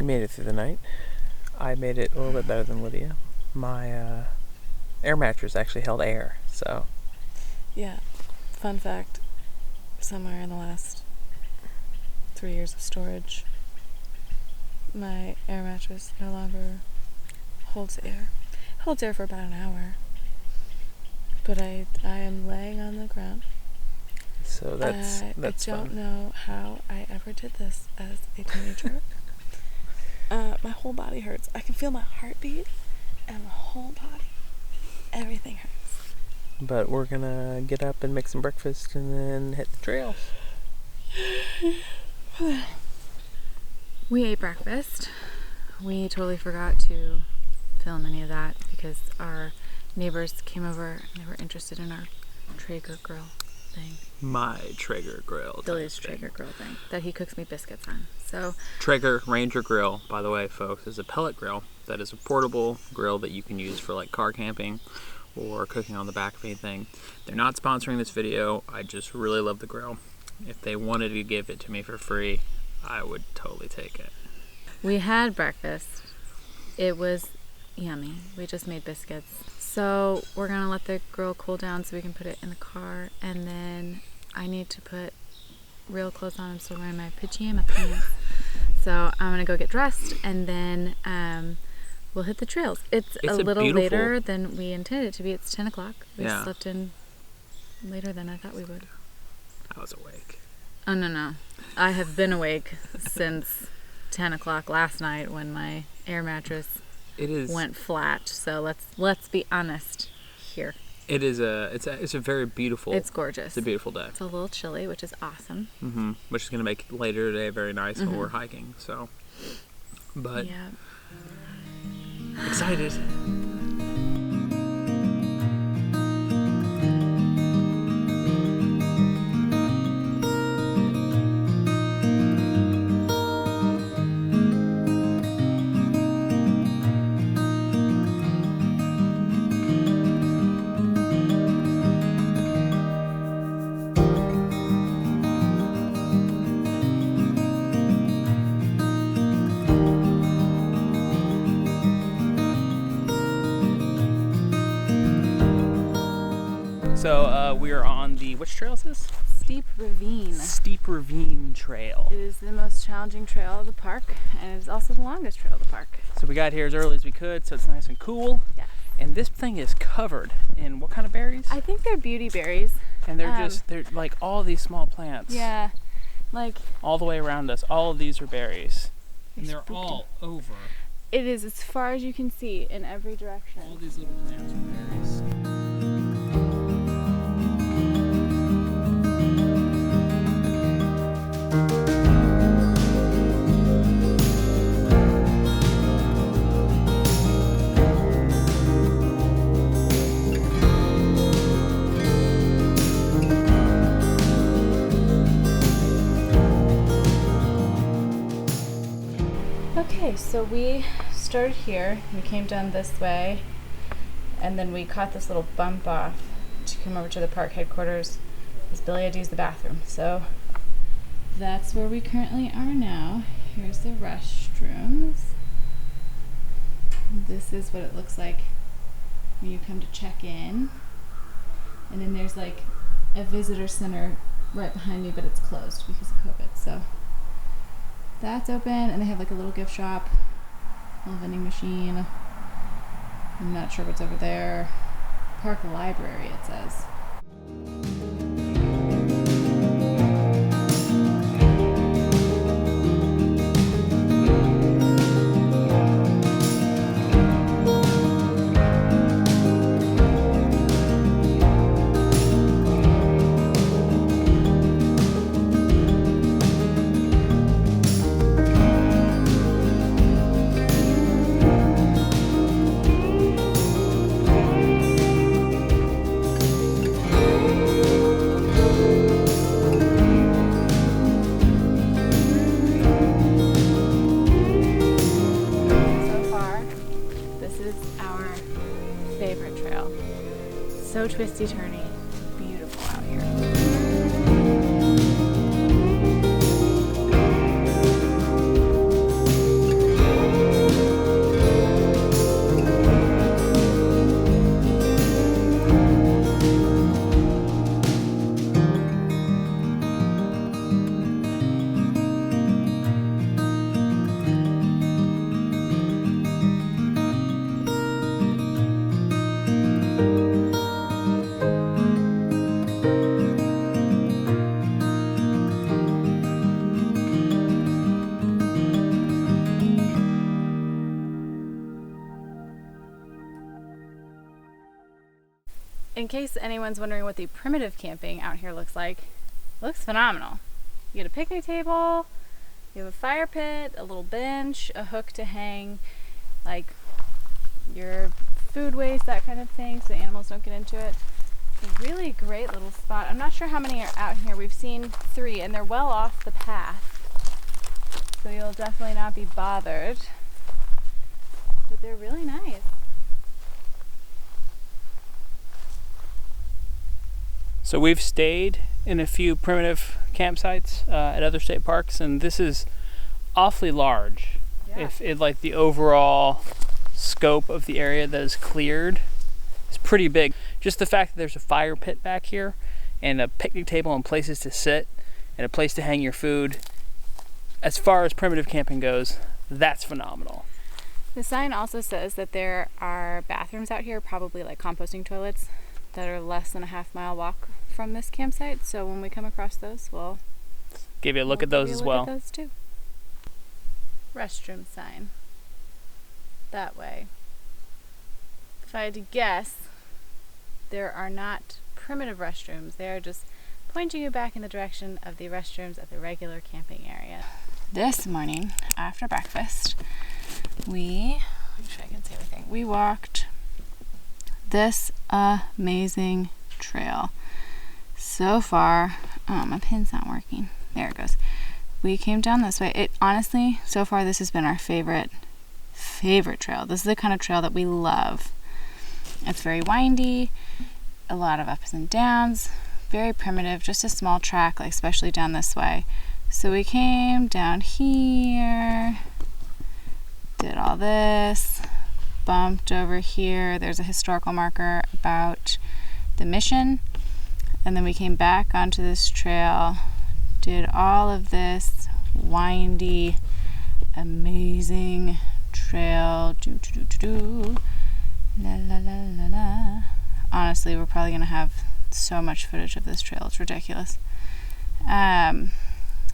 We made it through the night. I made it a little bit better than Lydia. My air mattress actually held air, so... Yeah. Fun fact, somewhere in the last 3 years of storage, my air mattress no longer holds air. It holds air for about an hour. But I am laying on the ground. So that's I don't fun. know how I ever did this as a teenager. My whole body hurts. I can feel my heartbeat and my whole body. Everything hurts. But we're gonna get up and make some breakfast and then hit the trails. We ate breakfast. We totally forgot to film any of that because our neighbors came over and they were interested in our Traeger grill thing. My Traeger grill. Billy's Traeger grill thing that he cooks me biscuits on. So Traeger Ranger grill, by the way, folks, is a pellet grill that is a portable grill that you can use for like car camping or cooking on the back of anything. They're not sponsoring this video. I just really love the grill. If they wanted to give it to me for free, I would totally take it. we had breakfast. It was yummy. We just made biscuits. So we're gonna let the grill cool down so we can put it in the car, and then I need to put real clothes on. I'm still wearing my pajama pants. So I'm gonna go get dressed and then we'll hit the trails. It's a little later than we intended it to be. It's 10 o'clock. We slept in later than I thought we would. I was awake. Oh, no. I have been awake since 10 o'clock last night when my air mattress went flat. So let's be honest here. It's a very beautiful. It's gorgeous. It's a beautiful day. It's a little chilly, which is awesome. Mm-hmm. Which is going to make later today very nice when we're hiking. So, but yeah. Excited. So we are on the, which trail is this? Steep Ravine. Steep Ravine Trail. It is the most challenging trail of the park, and it is also the longest trail of the park. So we got here as early as we could, so it's nice and cool. Yeah. And this thing is covered in what kind of berries? I think they're beauty berries. And they're they're like all these small plants. Yeah, like all the way around us. All of these are berries. And they're spooky. all over. It is as far as you can see in every direction. All these little plants are berries. Okay, so we started here. We came down this way, and then we caught this little bump off to come over to the park headquarters because Billy had to use the bathroom. So that's where we currently are now. Here's the restrooms. This is what it looks like when you come to check in. And then there's like a visitor center right behind me, but it's closed because of COVID. So that's open, and they have like a little gift shop, a little vending machine. I'm not sure what's over there. Park library, it says. So twisty turny, beautiful out here. case anyone's wondering what the primitive camping out here looks like, it looks phenomenal. You get a picnic table, you have a fire pit, a little bench, a hook to hang like your food waste, that kind of thing, so animals don't get into it. It's a really great little spot. I'm not sure how many are out here. We've seen 3 and they're well off the path, so you'll definitely not be bothered. But they're really nice. So we've stayed in a few primitive campsites at other state parks, and this is awfully large. Yeah. If it, like, the overall scope of the area that is cleared is pretty big. Just the fact that there's a fire pit back here and a picnic table and places to sit and a place to hang your food, as far as primitive camping goes, that's phenomenal. The sign also says that there are bathrooms out here, probably like composting toilets, that are less than a half-mile walk from this campsite. So when we come across those, we'll Give you a look at those as well. At those too. Restroom sign. That way. If I had to guess, there are not primitive restrooms. They are just pointing you back in the direction of the restrooms at the regular camping area. This morning, after breakfast, make sure I can see everything. We walked this amazing trail. So far, oh, my pin's not working. There it goes. We came down this way. It honestly, so far, this has been our favorite trail. This is the kind of trail that we love. It's very windy, a lot of ups and downs, very primitive, just a small track, like especially down this way. So we came down here, did all this, bumped over here. There's a historical marker about the mission, and then we came back onto this trail, did all of this windy, amazing trail. La la la la la. Honestly, we're probably gonna have so much footage of this trail. It's ridiculous.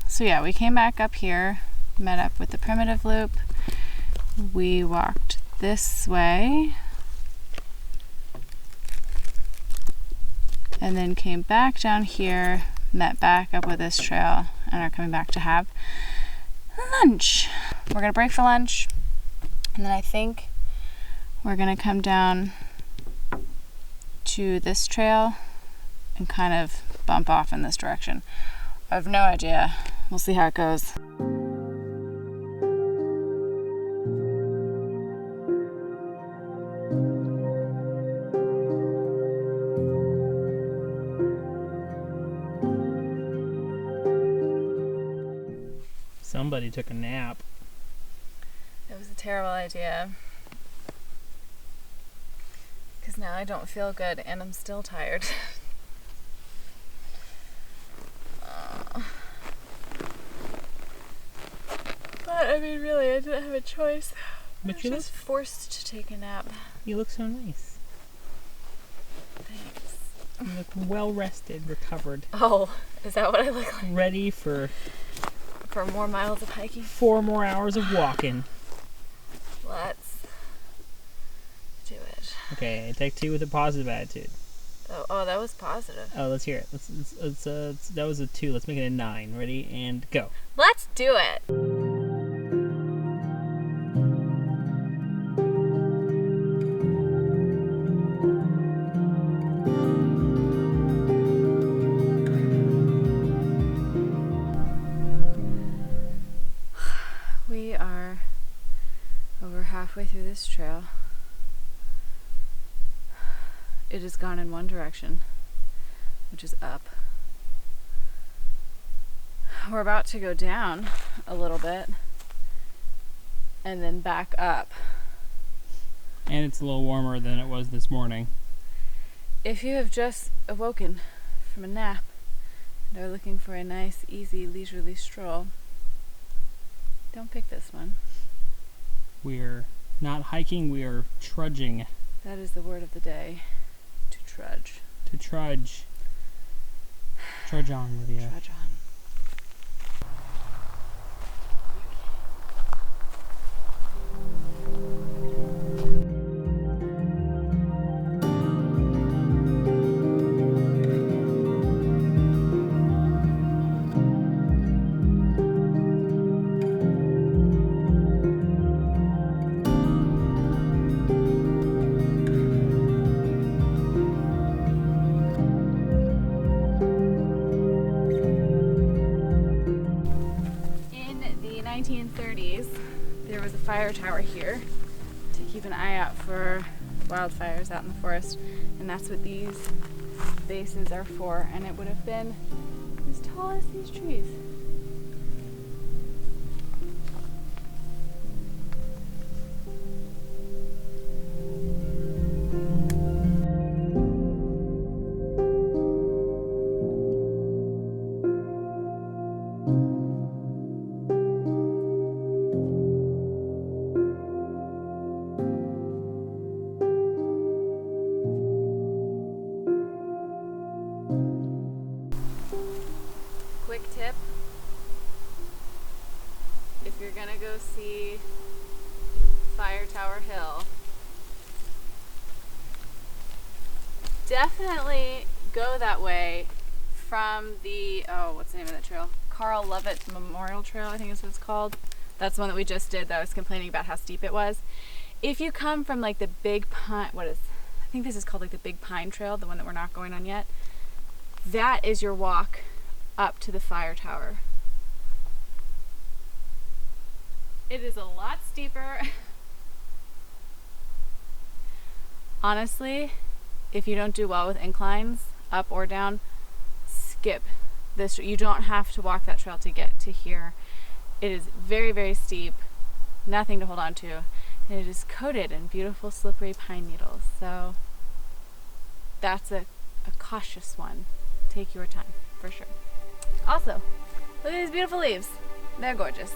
So yeah, we came back up here, met up with the primitive loop. We walked this way, and then came back down here, met back up with this trail, and are coming back to have lunch. We're gonna break for lunch, and then I think we're gonna come down to this trail and kind of bump off in this direction. I have no idea. We'll see how it goes. Somebody took a nap. It was a terrible idea. Because now I don't feel good and I'm still tired. But I mean, really, I didn't have a choice. But I was just forced to take a nap. You look so nice. Thanks. You look well rested, recovered. Oh, is that what I look like? Ready for more miles of hiking? 4 more hours of walking. Let's do it. Okay, take 2 with a positive attitude. Oh, that was positive. Oh, let's hear it. That was a 2. Let's make it a 9. Ready and go. Let's do it. We are over halfway through this trail. It has gone in one direction, which is up. We're about to go down a little bit and then back up. And it's a little warmer than it was this morning. If you have just awoken from a nap and are looking for a nice, easy, leisurely stroll, don't pick this one. We're not hiking, we are trudging. That is the word of the day. To trudge. To trudge. Trudge on, Lydia. Trudge on. 1930s, there was a fire tower here to keep an eye out for wildfires out in the forest, and that's what these bases are for, and it would have been as tall as these trees. Quick tip, if you're gonna go see Fire Tower Hill, definitely go that way from the, what's the name of that trail? Carl Lovett Memorial Trail, I think is what it's called. That's the one that we just did that I was complaining about how steep it was. If you come from like the Big Pine, I think this is called like the Big Pine Trail, the one that we're not going on yet, that is your walk up to the fire tower. It is a lot steeper. Honestly, if you don't do well with inclines, up or down, skip this. You don't have to walk that trail to get to here. It is very, very steep, nothing to hold on to, and it is coated in beautiful slippery pine needles. So that's a cautious one. Take your time, for sure. Also, look at these beautiful leaves. They're gorgeous.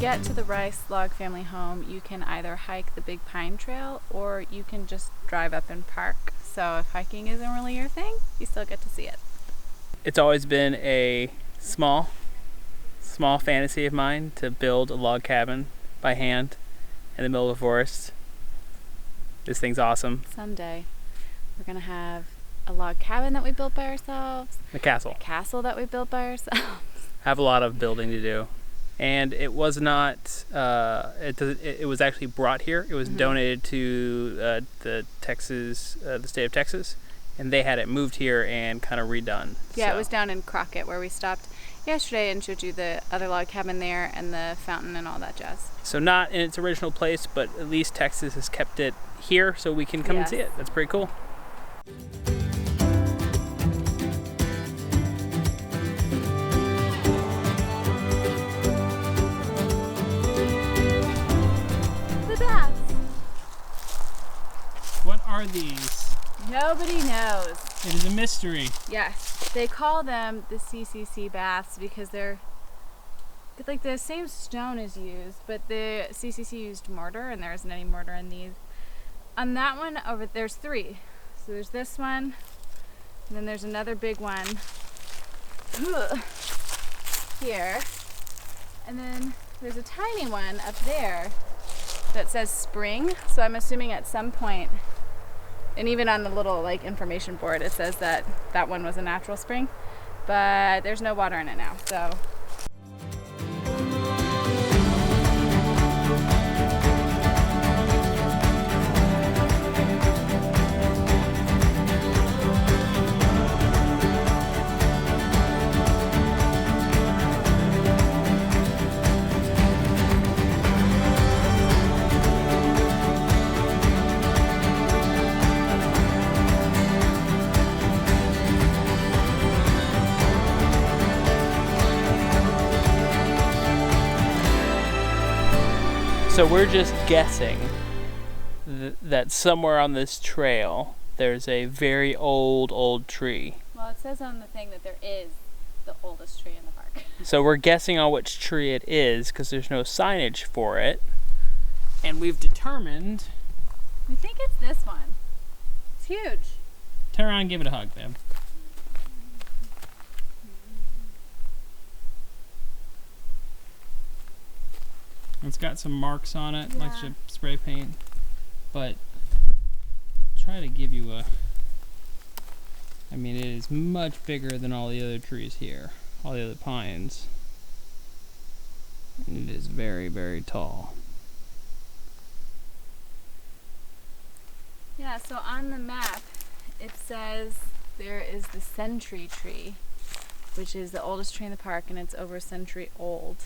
get to the Rice Log Family home, you can either hike the Big Pine Trail or you can just drive up and park. So if hiking isn't really your thing, you still get to see it. It's always been a small fantasy of mine to build a log cabin by hand in the middle of the forest. This thing's awesome. Someday we're gonna have a log cabin that we built by ourselves. A castle. A castle that we built by ourselves. Have a lot of building to do. And it was not, it was actually brought here. It was donated to the state of Texas, and they had it moved here and kind of redone. Yeah, so. It was down in Crockett where we stopped yesterday and showed you the other log cabin there and the fountain and all that jazz. So not in its original place, but at least Texas has kept it here so we can come and see it. That's pretty cool. What are these? Nobody knows. It is a mystery. Yes, they call them the CCC baths because they're like the same stone is used, but the CCC used mortar, and there isn't any mortar in these. On that one over, there's 3. So there's this one, and then there's another big one here, and then there's a tiny one up there that says spring. So I'm assuming at some point, and even on the little like information board, it says that that one was a natural spring, but there's no water in it now. So. So we're just guessing that somewhere on this trail there's a very old tree. Well, it says on the thing that there is the oldest tree in the park. So we're guessing on which tree it is because there's no signage for it. And we've determined... We think it's this one. It's huge. Turn around and give it a hug, babe. It's got some marks on it, like spray paint, but try to give you a... I mean, it is much bigger than all the other trees here, all the other pines. And it is very, very tall. Yeah, so on the map, it says there is the century tree, which is the oldest tree in the park, and it's over a century old.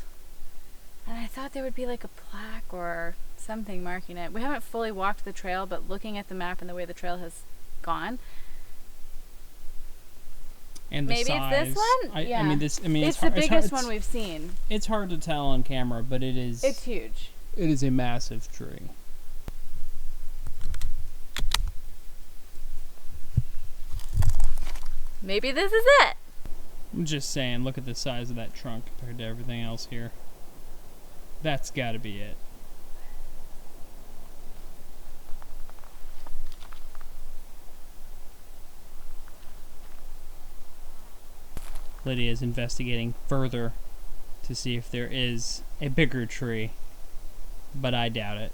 And I thought there would be like a plaque or something marking it. We haven't fully walked the trail, but looking at the map and the way the trail has gone, and the maybe size. It's this one. I mean, it's the biggest one we've seen. It's hard to tell on camera, but it is. It's huge. It is a massive tree. Maybe this is it. I'm just saying, look at the size of that trunk compared to everything else here. That's got to be it. Lydia is investigating further to see if there is a bigger tree, but I doubt it.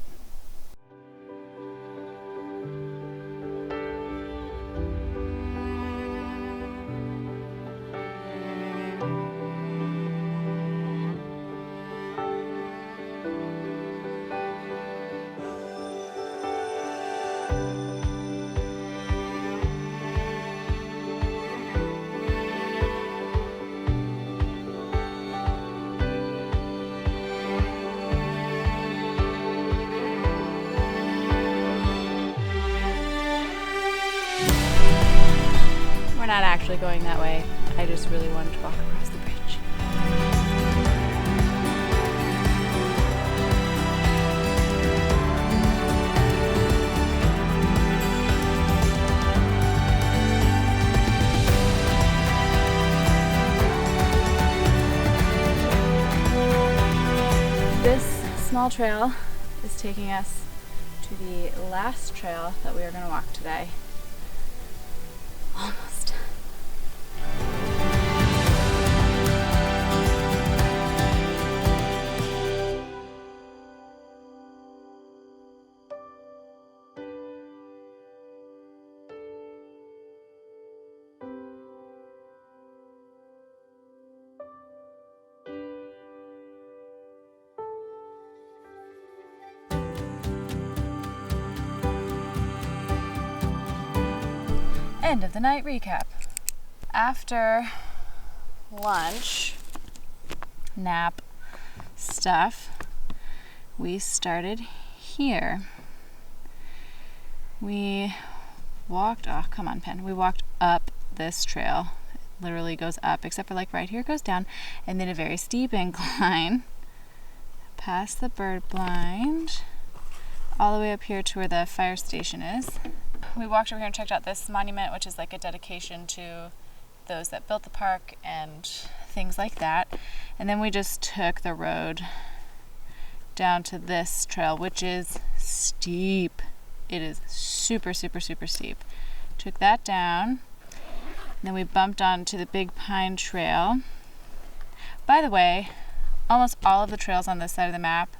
We're not actually going that way. I just really wanted to walk across the bridge. This small trail is taking us to the last trail that we are going to walk today. Almost. End of the night recap. After lunch, nap stuff, we started here. We walked, oh come on pen, we walked up this trail. It literally goes up, except for like right here it goes down, and then a very steep incline past the bird blind all the way up here to where the fire station is. We walked over here and checked out this monument, which is like a dedication to those that built the park and things like that. And then we just took the road down to this trail, which is steep. It is super, super, super steep. Took that down. Then we bumped onto the Big Pine Trail. By the way, almost all of the trails on this side of the map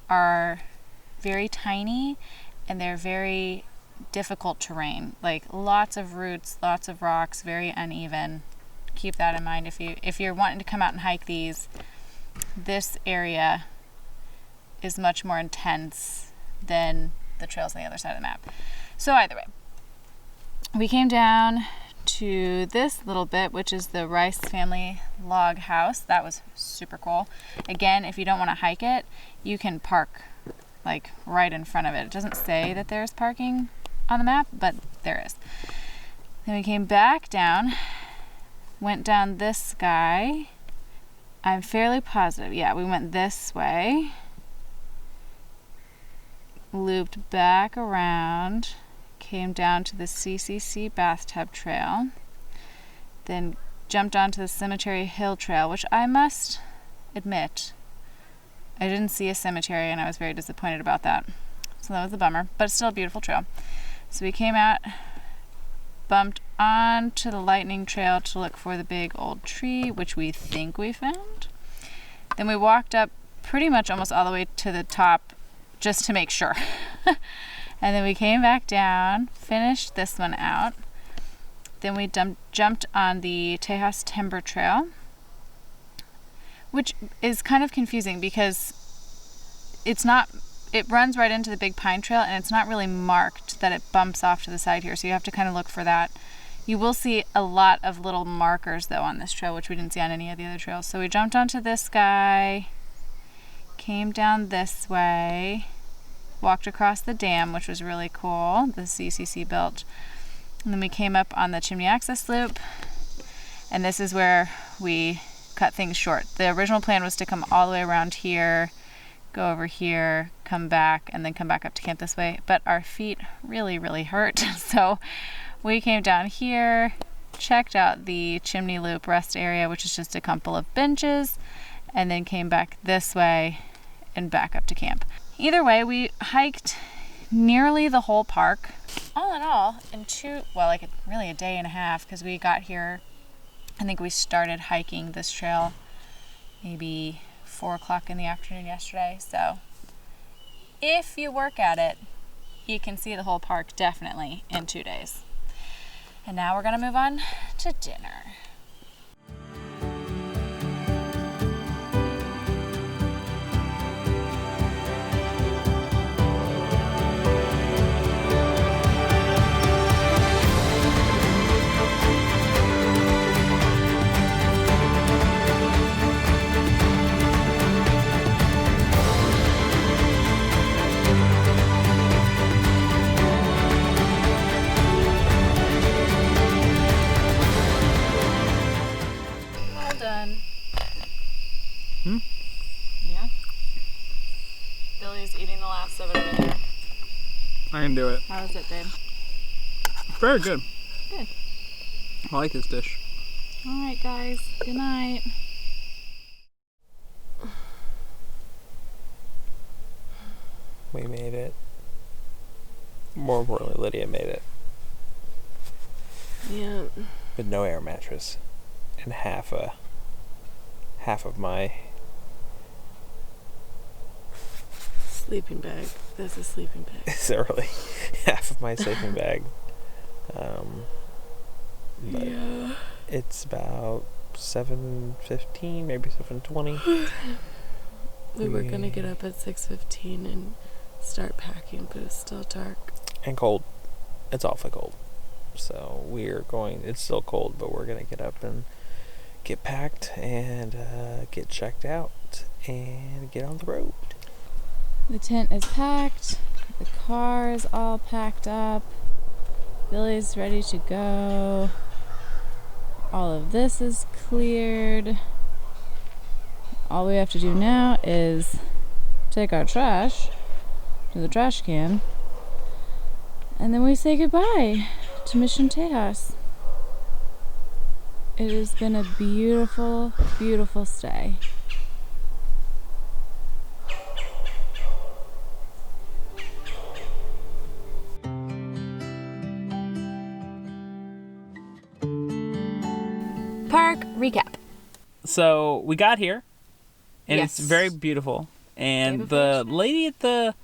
are very tiny and they're very difficult terrain. Like lots of roots, lots of rocks, very uneven. Keep that in mind if you're wanting to come out and hike these. This area is much more intense than the trails on the other side of the map. So either way, we came down to this little bit, which is the Rice family log house. That was super cool. Again, if you don't want to hike it, you can park like right in front of it. It doesn't say that there's parking on the map, but there is. Then we came back down, went down this guy. I'm fairly positive. Yeah, we went this way, looped back around, came down to the CCC bathtub trail, then jumped onto the Cemetery Hill Trail, which I must admit, I didn't see a cemetery and I was very disappointed about that. So that was a bummer, but still a beautiful trail. So we came out, bumped onto the Lightning Trail to look for the big old tree, which we think we found. Then we walked up pretty much almost all the way to the top just to make sure. And then we came back down, finished this one out. Then we jumped on the Tejas Timber Trail, which is kind of confusing because it runs right into the Big Pine Trail and it's not really marked that it bumps off to the side here, so you have to kind of look for that. You will see a lot of little markers though on this trail, which we didn't see on any of the other trails. So we jumped onto this guy, came down this way, walked across the dam, which was really cool, the CCC built. And then we came up on the Chimney Access Loop, and this is where we cut things short. The original plan was to come all the way around here, go over here, come back, and then come back up to camp this way, but our feet really, really hurt. So we came down here, checked out the Chimney Loop rest area, which is just a couple of benches, and then came back this way and back up to camp. Either way, we hiked nearly the whole park. All in all, in really a day and a half, because we got here, I think we started hiking this trail maybe 4 o'clock in the afternoon yesterday. So if you work at it, you can see the whole park definitely in 2 days. And now we're gonna move on to dinner. Yeah. Billy's eating the last of it over there. I can do it. How is it, babe? Very good. Good. I like this dish. Alright, guys. Good night. We made it. More importantly, Lydia made it. Yeah. With no air mattress. And half of my Sleeping bag. That's a sleeping bag. it's early. Half of my sleeping bag. But Yeah. it's about 7:15, maybe 7:20. We were gonna get up at 6:15 and start packing, but it's still dark. And cold. It's awfully cold. So it's still cold, but we're gonna get up and get packed and get checked out and get on the road. The tent is packed. The car is all packed up. Billy's ready to go. All of this is cleared. All we have to do now is take our trash to the trash can, and then we say goodbye to Mission Tejas. It has been a beautiful, beautiful stay. Park recap. So we got here, and Yes. it's very beautiful. And Day the before lady at the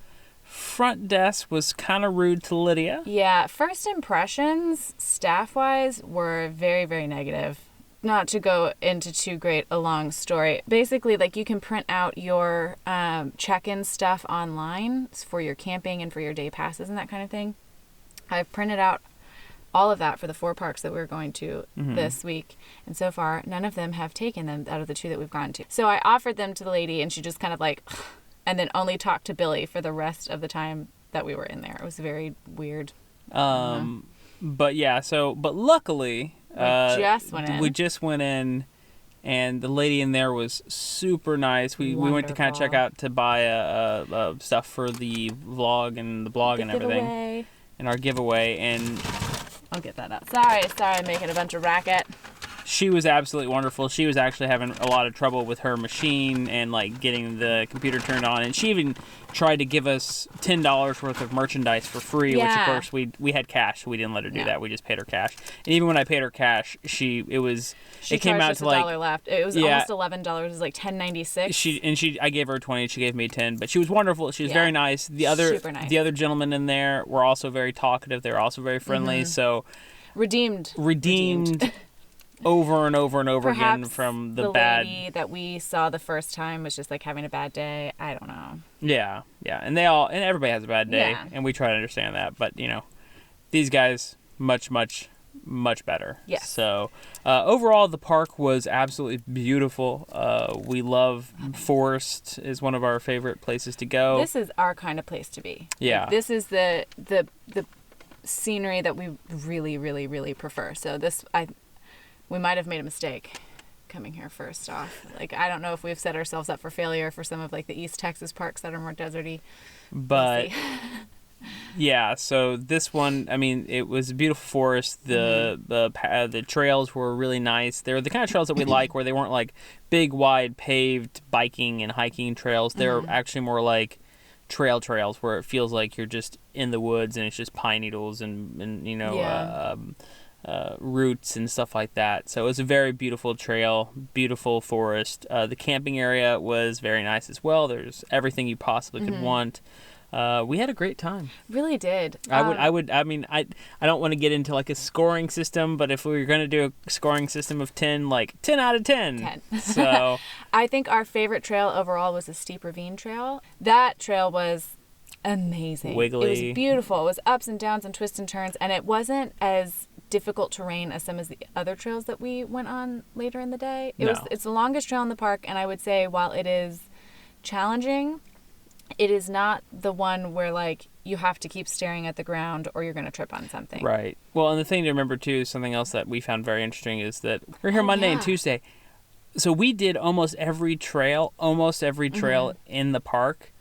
front desk was kind of rude to Lydia. Yeah, first impressions, staff-wise, were very, very negative. Not to go into too great a long story. Basically, like, you can print out your check-in stuff online for your camping and for your day passes and that kind of thing. I've printed out all of that for the 4 parks that we're going to this week. And so far, none of them have taken them out of the 2 that we've gone to. So I offered them to the lady, and she just kind of like, and then only talked to Billy for the rest of the time that we were in there. It was very weird. But yeah, but luckily, we just went in, and the lady in there was super nice. We went to kind of check out to buy stuff for the vlog and the blog and everything. Giveaway. And our giveaway, and I'll get that out. Sorry, I'm making a bunch of racket. she was absolutely wonderful. She was actually having a lot of trouble with her machine and like getting the computer turned on, and she even tried to give us $10 worth of merchandise for free, which of course we had cash. We didn't let her do that. We just paid her cash. And even when I paid her cash, it came out to like $1 left. It was almost $11. It was like $10.96. I gave her 20. She gave me 10. But she was wonderful. She was very nice. Super nice. The other gentlemen in there were also very talkative. They were also very friendly. So Redeemed. Over and over and over Perhaps again from the lady that we saw the first time was just like having a bad day. I don't know. Yeah, and everybody has a bad day, and we try to understand that. But these guys much better. Yes. So overall, the park was absolutely beautiful. We love Forest is one of our favorite places to go. This is our kind of place to be. Yeah. Like, this is the scenery that we really, really, really prefer. So we might have made a mistake coming here first off. Like, I don't know if we've set ourselves up for failure for some of like the East Texas parks that are more deserty. But yeah, so this one, I mean, it was a beautiful forest. The trails were really nice. They were the kind of trails that we like, where they weren't like big, wide, paved biking and hiking trails. They're actually more like trails where it feels like you're just in the woods and it's just pine needles and roots and stuff like that. So it was a very beautiful trail, beautiful forest. The camping area was very nice as well. There's everything you possibly could want. We had a great time. Really did. I don't want to get into like a scoring system, but if we were going to do a scoring system of 10, like 10 out of 10. So I think our favorite trail overall was the Steep Ravine Trail. That trail was amazing. Wiggly. It was beautiful. It was ups and downs and twists and turns, and it wasn't as difficult terrain as some of the other trails that we went on later in the day. It's the longest trail in the park, and I would say while it is challenging, it is not the one where like you have to keep staring at the ground or you're going to trip on something. Right. Well, and the thing to remember too, something else that we found very interesting is that we're here Monday and Tuesday. So we did almost every trail in the park,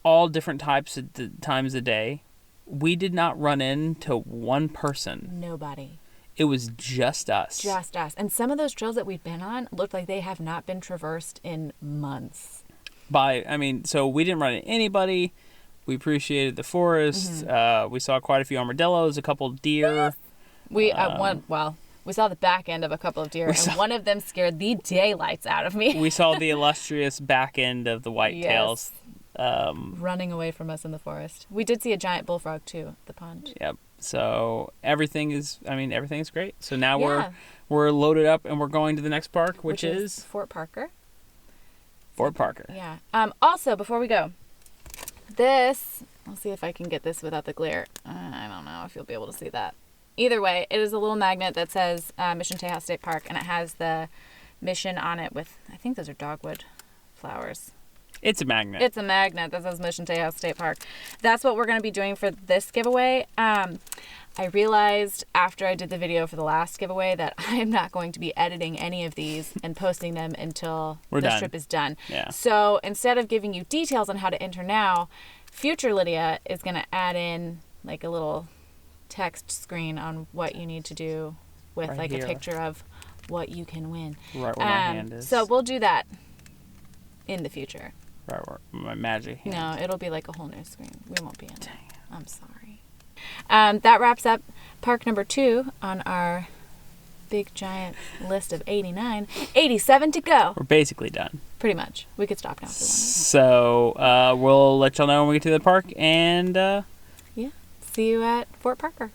all different types of times a day. We did not run into one person. Nobody. It was just us. Just us. And some of those trails that we've been on looked like they have not been traversed in months. So we didn't run into anybody. We appreciated the forest. We saw quite a few armadillos, a couple deer. We saw the back end of a couple of deer, and one of them scared the daylights out of me. We saw the illustrious back end of the whitetails. Running away from us in the forest. We did see a giant bullfrog too at the pond. Yep. So everything's great. So now we're loaded up and we're going to the next park, which is Fort Parker. Fort Parker. Yeah. Also, before we go, I'll see if I can get this without the glare. I don't know if you'll be able to see that. Either way, it is a little magnet that says Mission Tejas State Park, and it has the mission on it with, I think those are dogwood flowers. It's a magnet. It's a magnet that says Mission Tejas State Park. That's what we're going to be doing for this giveaway. I realized after I did the video for the last giveaway that I am not going to be editing any of these and posting them until this trip is done. Yeah. So instead of giving you details on how to enter now, future Lydia is going to add in like a little text screen on what you need to do with Right like here. a picture of what you can win. Right where my hand is. So we'll do that in the future. Right where my magic hand. No, it'll be like a whole new screen. We won't be in it. I'm sorry. That wraps up park number 2 on our big giant list of 89. 87 to go. We're basically done. Pretty much. We could stop now if we wanted. So we'll let y'all know when we get to the park, and Yeah. See you at Fort Parker.